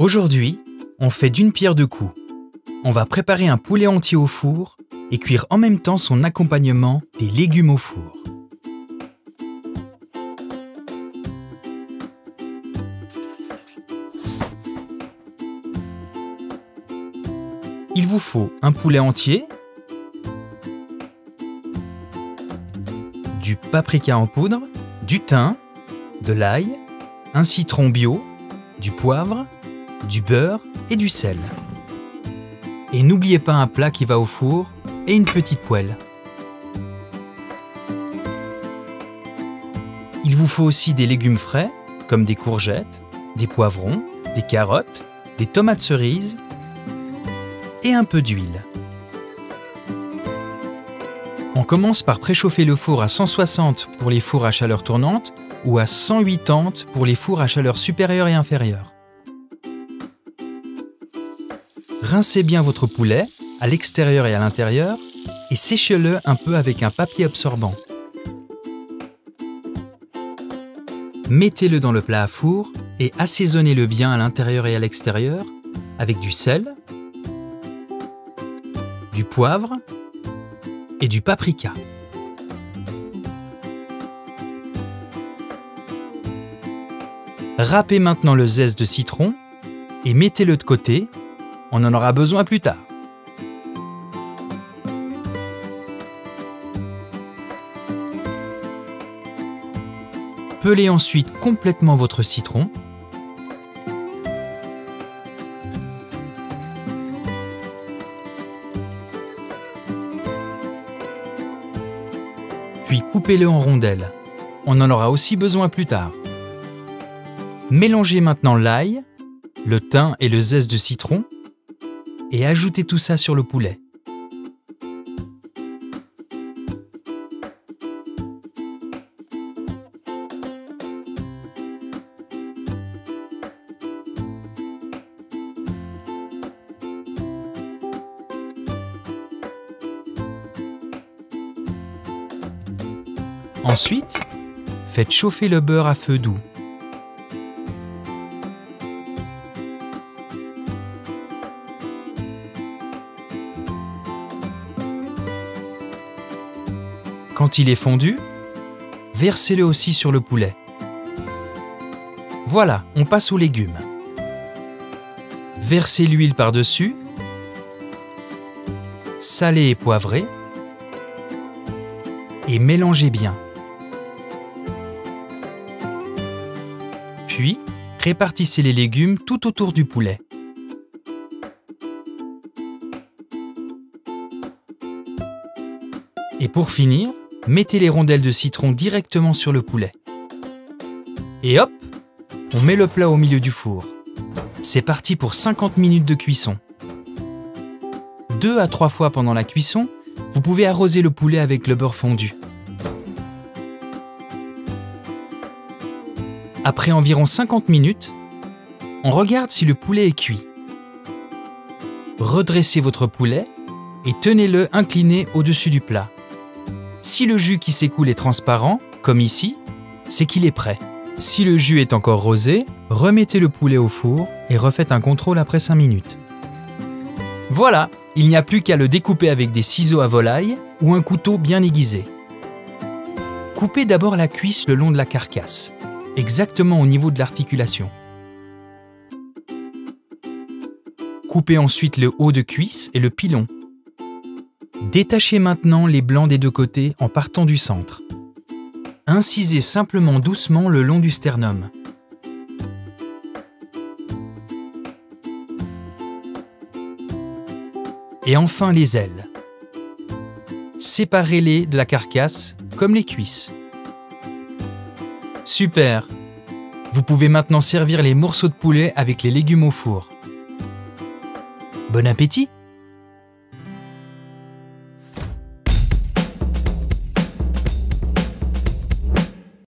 Aujourd'hui, on fait d'une pierre deux coups. On va préparer un poulet entier au four et cuire en même temps son accompagnement, des légumes au four. Il vous faut un poulet entier, du paprika en poudre, du thym, de l'ail, un citron bio, du poivre, du beurre et du sel. Et n'oubliez pas un plat qui va au four et une petite poêle. Il vous faut aussi des légumes frais, comme des courgettes, des poivrons, des carottes, des tomates cerises et un peu d'huile. On commence par préchauffer le four à 160 pour les fours à chaleur tournante ou à 180 pour les fours à chaleur supérieure et inférieure. Rincez bien votre poulet à l'extérieur et à l'intérieur et séchez-le un peu avec un papier absorbant. Mettez-le dans le plat à four et assaisonnez-le bien à l'intérieur et à l'extérieur avec du sel, du poivre et du paprika. Râpez maintenant le zeste de citron et mettez-le de côté, on en aura besoin plus tard. Pelez ensuite complètement votre citron. Puis coupez-le en rondelles. On en aura aussi besoin plus tard. Mélangez maintenant l'ail, le thym et le zeste de citron et ajoutez tout ça sur le poulet. Ensuite, faites chauffer le beurre à feu doux. Quand il est fondu, versez-le aussi sur le poulet. Voilà, on passe aux légumes. Versez l'huile par-dessus, salez et poivrez, et mélangez bien. Puis, répartissez les légumes tout autour du poulet. Et pour finir, mettez les rondelles de citron directement sur le poulet. Et hop, on met le plat au milieu du four. C'est parti pour 50 minutes de cuisson. 2 à 3 fois pendant la cuisson, vous pouvez arroser le poulet avec le beurre fondu. Après environ 50 minutes, on regarde si le poulet est cuit. Redressez votre poulet et tenez-le incliné au-dessus du plat. Si le jus qui s'écoule est transparent, comme ici, c'est qu'il est prêt. Si le jus est encore rosé, remettez le poulet au four et refaites un contrôle après 5 minutes. Voilà, il n'y a plus qu'à le découper avec des ciseaux à volaille ou un couteau bien aiguisé. Coupez d'abord la cuisse le long de la carcasse, exactement au niveau de l'articulation. Coupez ensuite le haut de cuisse et le pilon. Détachez maintenant les blancs des deux côtés en partant du centre. Incisez simplement doucement le long du sternum. Et enfin les ailes. Séparez-les de la carcasse comme les cuisses. Super! Vous pouvez maintenant servir les morceaux de poulet avec les légumes au four. Bon appétit!